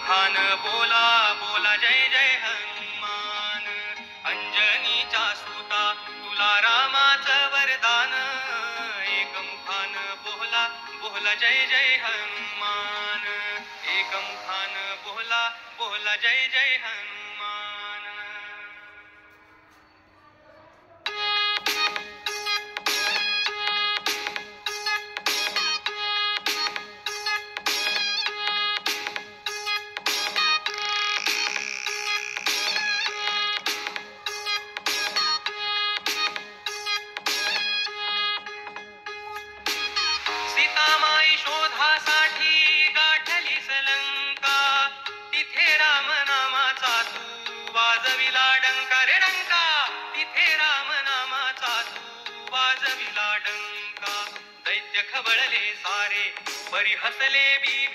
खान बोला बोला जय जय हनुमान. अंजनीच्या सुता तुला रामाचं वरदान. एकमुखान बोला बोला जय जय हनुमान. एकमुखान बोला बोला जय जय हनुमान. सीतामाई शोधासाठी गाठलीस लंका. तिथे राम नामाचा तू वाजविला डंका रे डंका. तिथे राम नामाचा तू वाजविला डंका. दैत्य खवळले सारे, परी हसले बी